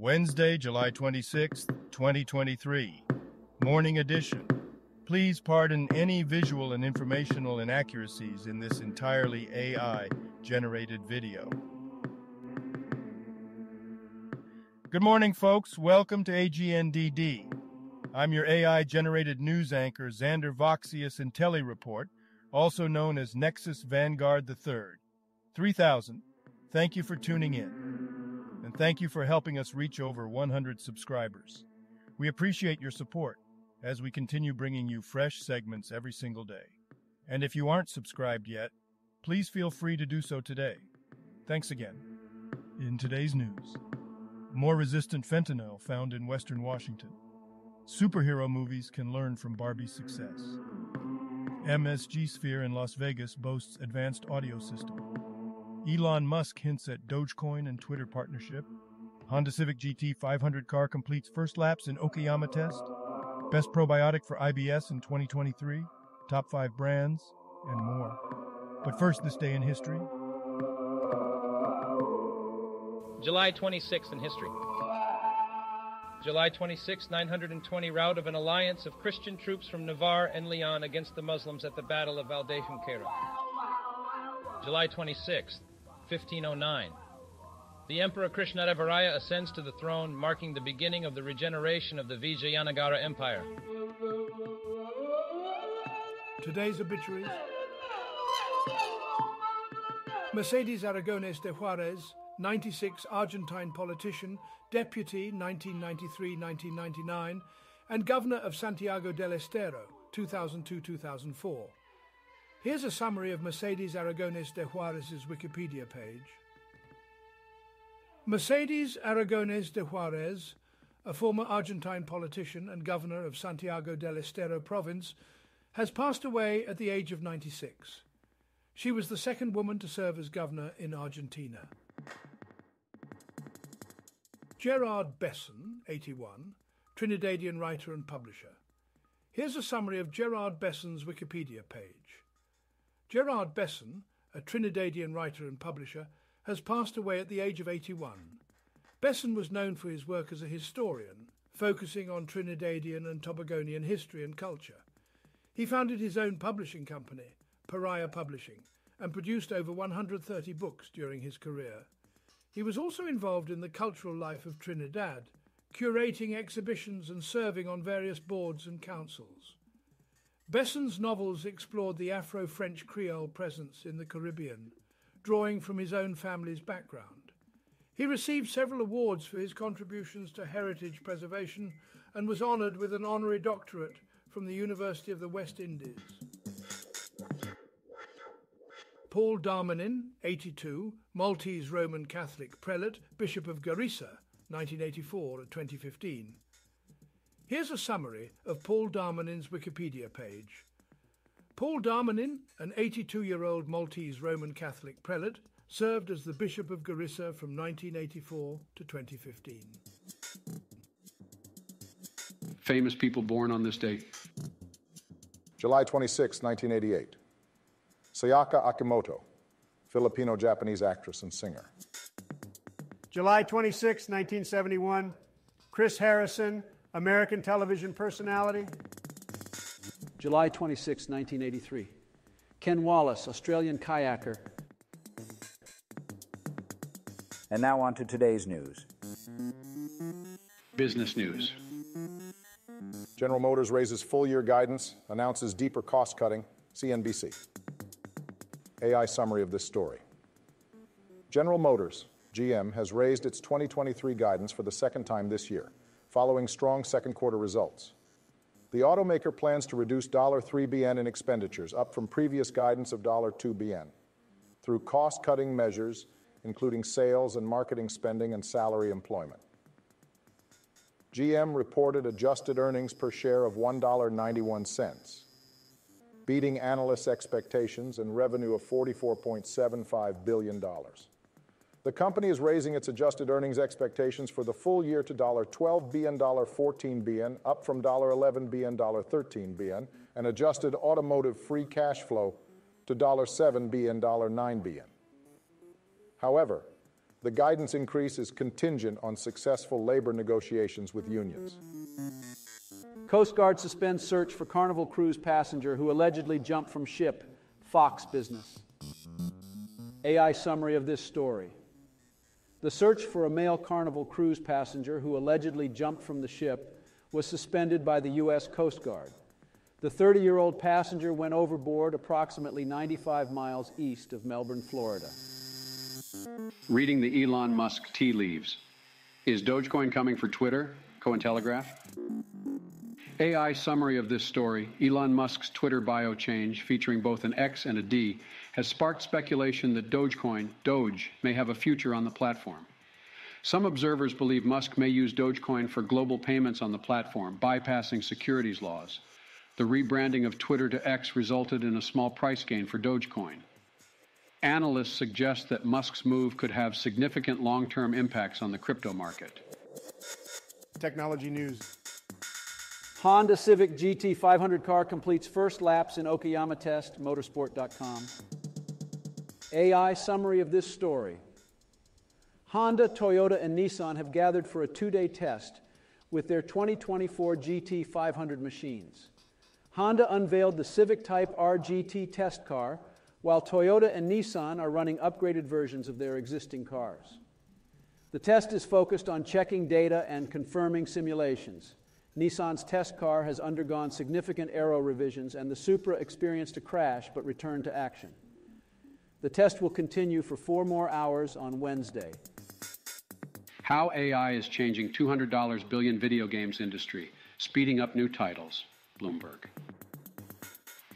Wednesday, July 26th, 2023. Morning edition. Please pardon any visual and informational inaccuracies in this entirely AI-generated video. Good morning, folks. Welcome to A.G.N.D.D. I'm your AI-generated news anchor, Xander Voxius IntelliReport, also known as Nexus Vanguard III. 3000. Thank you for tuning in. And thank you for helping us reach over 100 subscribers. We appreciate your support as we continue bringing you fresh segments every single day. And if you aren't subscribed yet, please feel free to do so today. Thanks again. In today's news, more resistant fentanyl found in Western Washington. Superhero movies can learn from Barbie's success. MSG Sphere in Las Vegas boasts advanced audio system. Elon Musk hints at Dogecoin and Twitter partnership. Honda Civic GT 500 car completes first laps in Okayama test. Best probiotic for IBS in 2023. Top 5 brands, and more. But first, this day in history. July 26th in history. July 26, 920, rout of an alliance of Christian troops from Navarre and Leon against the Muslims at the Battle of Valdefonquera. July 26, 1509. The Emperor Krishnadevara ascends to the throne, marking the beginning of the regeneration of the Vijayanagara Empire. Today's obituaries. Mercedes Aragonés de Juarez, 96, Argentine politician, deputy 1993-1999, and governor of Santiago del Estero, 2002-2004. Here's a summary of Mercedes Aragonés de Juarez's Wikipedia page. Mercedes Aragonés de Juarez, a former Argentine politician and governor of Santiago del Estero province, has passed away at the age of 96. She was the second woman to serve as governor in Argentina. Gerard Besson, 81, Trinidadian writer and publisher. Here's a summary of Gerard Besson's Wikipedia page. Gerard Besson, a Trinidadian writer and publisher, has passed away at the age of 81. Besson was known for his work as a historian, focusing on Trinidadian and Tobagonian history and culture. He founded his own publishing company, Pariah Publishing, and produced over 130 books during his career. He was also involved in the cultural life of Trinidad, curating exhibitions and serving on various boards and councils. Besson's novels explored the Afro-French Creole presence in the Caribbean, drawing from his own family's background. He received several awards for his contributions to heritage preservation and was honoured with an honorary doctorate from the University of the West Indies. Paul Darmanin, 82, Maltese Roman Catholic prelate, Bishop of Garissa, 1984-2015. Here's a summary of Paul Darmanin's Wikipedia page. Paul Darmanin, an 82-year-old Maltese Roman Catholic prelate, served as the Bishop of Garissa from 1984 to 2015. Famous people born on this date. July 26, 1988. Sayaka Akimoto, Filipino-Japanese actress and singer. July 26, 1971. Chris Harrison, American television personality. July 26, 1983. Ken Wallace, Australian kayaker. And now on to today's news. Business news. General Motors raises full-year guidance, announces deeper cost-cutting, CNBC. AI summary of this story. General Motors, GM, has raised its 2023 guidance for the second time this year, following strong second quarter results. The automaker plans to reduce $3 BN in expenditures, up from previous guidance of $2 BN, through cost-cutting measures, including sales and marketing spending and salary employment. GM reported adjusted earnings per share of $1.91, beating analysts' expectations and revenue of $44.75 billion. The company is raising its adjusted earnings expectations for the full year to $12 BN, $14 BN, up from $11 BN, $13 BN, and adjusted automotive free cash flow to $7 BN, $9 BN. However, The guidance increase is contingent on successful labor negotiations with unions. Coast Guard suspends search for Carnival cruise passenger who allegedly jumped from ship. Fox Business. AI summary of this story. The search for a male Carnival cruise passenger who allegedly jumped from the ship was suspended by the U.S. Coast Guard. The 30-year-old passenger went overboard approximately 95 miles east of Melbourne, Florida. Reading the Elon Musk tea leaves. Is Dogecoin coming for Twitter? Cointelegraph. AI summary of this story. Elon Musk's Twitter bio change, featuring both an X and a D, has sparked speculation that Dogecoin, Doge, may have a future on the platform. Some observers believe Musk may use Dogecoin for global payments on the platform, bypassing securities laws. The rebranding of Twitter to X resulted in a small price gain for Dogecoin. Analysts suggest that Musk's move could have significant long-term impacts on the crypto market. Technology news. Honda Civic GT 500 car completes first laps in Okayama test, motorsport.com. AI summary of this story. Honda, Toyota, and Nissan have gathered for a two-day test with their 2024 GT 500 machines. Honda unveiled the Civic Type R GT test car, while Toyota and Nissan are running upgraded versions of their existing cars. The test is focused on checking data and confirming simulations. Nissan's test car has undergone significant aero revisions, and the Supra experienced a crash but returned to action. The test will continue for 4 more hours on Wednesday. How AI is changing $200 billion video games industry, speeding up new titles. Bloomberg.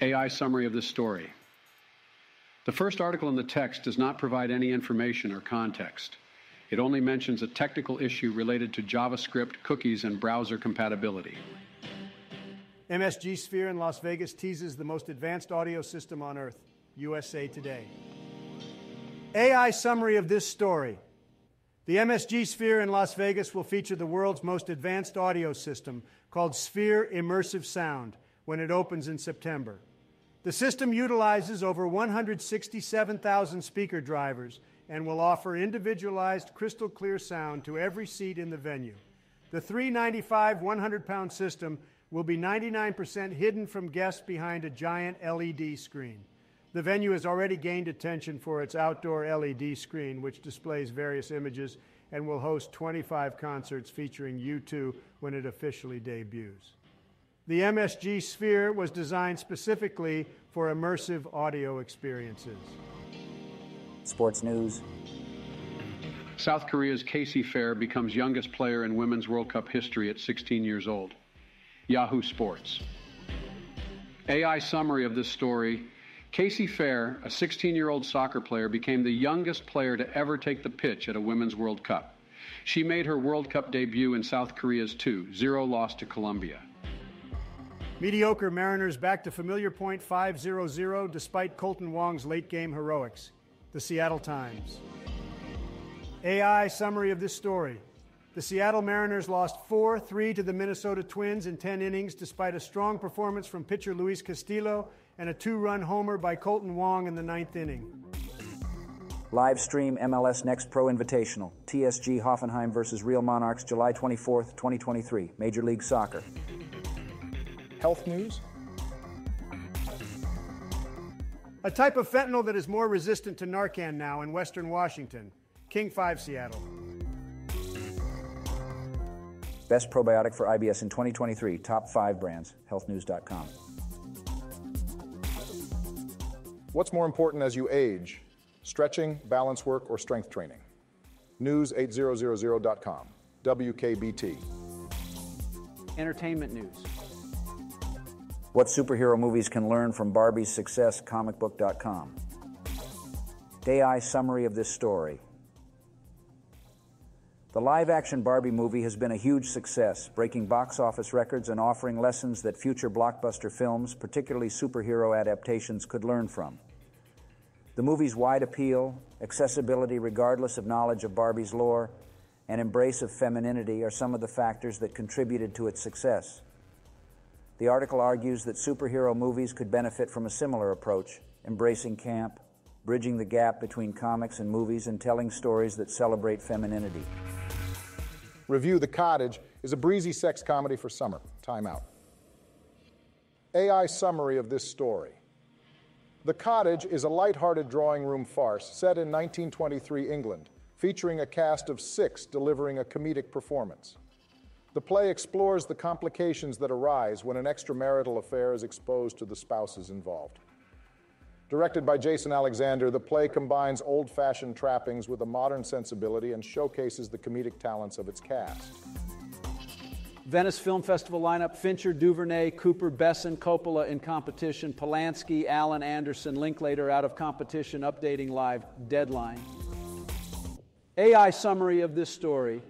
AI summary of this story. The first article in the text does not provide any information or context. It only mentions a technical issue related to JavaScript, cookies, and browser compatibility. MSG Sphere in Las Vegas teases the most advanced audio system on Earth. USA Today. AI summary of this story. The MSG Sphere in Las Vegas will feature the world's most advanced audio system called Sphere Immersive Sound when it opens in September. The system utilizes over 167,000 speaker drivers and will offer individualized crystal clear sound to every seat in the venue. The 395 100-pound system will be 99% hidden from guests behind a giant LED screen. The venue has already gained attention for its outdoor LED screen, which displays various images, and will host 25 concerts featuring U2 when it officially debuts. The MSG Sphere was designed specifically for immersive audio experiences. Sports news. South Korea's Casey Fair becomes youngest player in Women's World Cup history at 16 years old. Yahoo Sports. AI summary of this story. Casey Fair, a 16-year-old soccer player, became the youngest player to ever take the pitch at a Women's World Cup. She made her World Cup debut in South Korea's 2-0 loss to Colombia. Mediocre Mariners back to familiar point 5-0 despite Colton Wong's late-game heroics. The Seattle Times. AI summary of this story. The Seattle Mariners lost 4-3 to the Minnesota Twins in 10 innings despite a strong performance from pitcher Luis Castillo and a 2-run homer by Colton Wong in the 9th inning. Live stream MLS Next Pro Invitational. TSG Hoffenheim versus Real Monarchs, July 24th, 2023. Major League Soccer. Health news. A type of fentanyl that is more resistant to Narcan now in Western Washington. King 5 Seattle. Best probiotic for IBS in 2023. Top 5 brands. Healthnews.com. What's more important as you age? Stretching, balance work, or strength training? News8000.com. WKBT. Entertainment news. What superhero movies can learn from Barbie's success, comicbook.com. AI summary of this story. The live-action Barbie movie has been a huge success, breaking box office records and offering lessons that future blockbuster films, particularly superhero adaptations, could learn from. The movie's wide appeal, accessibility regardless of knowledge of Barbie's lore, and embrace of femininity are some of the factors that contributed to its success. The article argues that superhero movies could benefit from a similar approach, embracing camp, bridging the gap between comics and movies and telling stories that celebrate femininity. Review The Cottage is a breezy sex comedy for summer. Time out. AI summary of this story. The Cottage is a light-hearted drawing room farce set in 1923 England, featuring a cast of 6 delivering a comedic performance. The play explores the complications that arise when an extramarital affair is exposed to the spouses involved. Directed by Jason Alexander, the play combines old-fashioned trappings with a modern sensibility and showcases the comedic talents of its cast. Venice Film Festival lineup: Fincher, Duvernay, Cooper, Besson, Coppola in competition, Polanski, Allen, Anderson, Linklater out of competition, updating live deadline. AI summary of this story.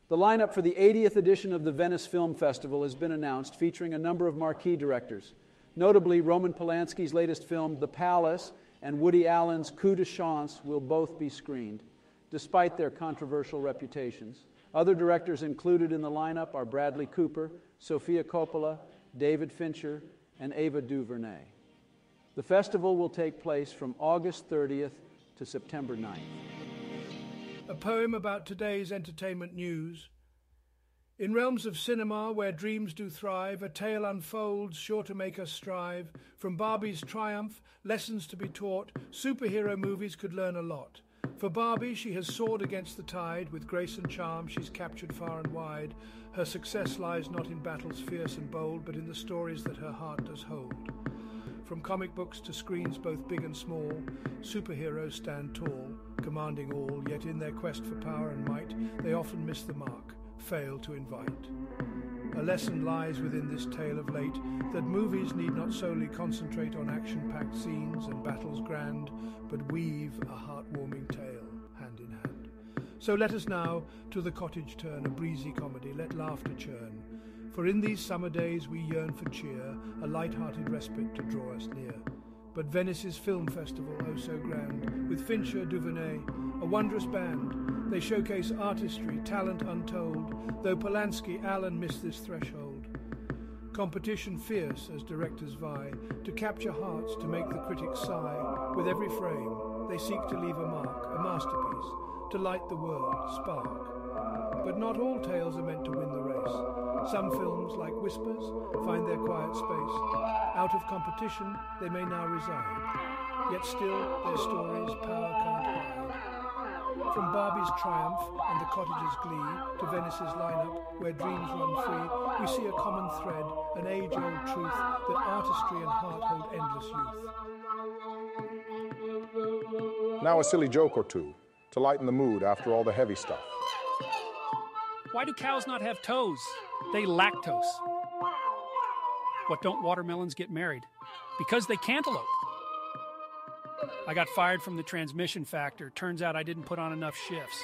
The lineup for the 80th edition of the Venice Film Festival has been announced, featuring a number of marquee directors. Notably, Roman Polanski's latest film, The Palace, and Woody Allen's Coup de Chance will both be screened, despite their controversial reputations. Other directors included in the lineup are Bradley Cooper, Sofia Coppola, David Fincher, and Ava DuVernay. The festival will take place from August 30th to September 9th. A poem about today's entertainment news. In realms of cinema where dreams do thrive, a tale unfolds sure to make us strive. From Barbie's triumph, lessons to be taught, superhero movies could learn a lot. For Barbie, she has soared against the tide. With grace and charm, she's captured far and wide. Her success lies not in battles fierce and bold, but in the stories that her heart does hold. From comic books to screens both big and small, superheroes stand tall, commanding all, yet in their quest for power and might, they often miss the mark, fail to invite. A lesson lies within this tale of late, that movies need not solely concentrate on action-packed scenes and battles grand, but weave a heartwarming tale hand in hand. So let us now to The Cottage turn, a breezy comedy, let laughter churn. For in these summer days we yearn for cheer, a light-hearted respite to draw us near. But Venice's film festival, oh so grand, with Fincher, Duvernay, a wondrous band. They showcase artistry, talent untold, though Polanski, Allen miss this threshold. Competition fierce as directors vie, to capture hearts, to make the critics sigh. With every frame, they seek to leave a mark, a masterpiece, to light the world, spark. But not all tales are meant to win the race. Some films, like Whispers, find their quiet space. Out of competition, they may now reside. Yet still, their stories power can't hide. From Barbie's triumph and The Cottage's glee to Venice's lineup, where dreams run free, we see a common thread, an age-old truth, that artistry and heart hold endless youth. Now a silly joke or two to lighten the mood after all the heavy stuff. Why do cows not have toes? They lactose. What don't watermelons get married? Because they cantaloupe. I got fired from the transmission factor. Turns out I didn't put on enough shifts.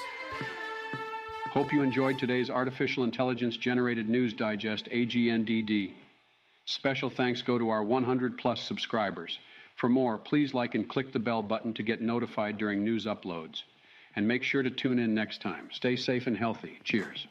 Hope you enjoyed today's Artificial Intelligence-generated news digest, AGNDD. Special thanks go to our 100-plus subscribers. For more, please like and click the bell button to get notified during news uploads. And make sure to tune in next time. Stay safe and healthy. Cheers.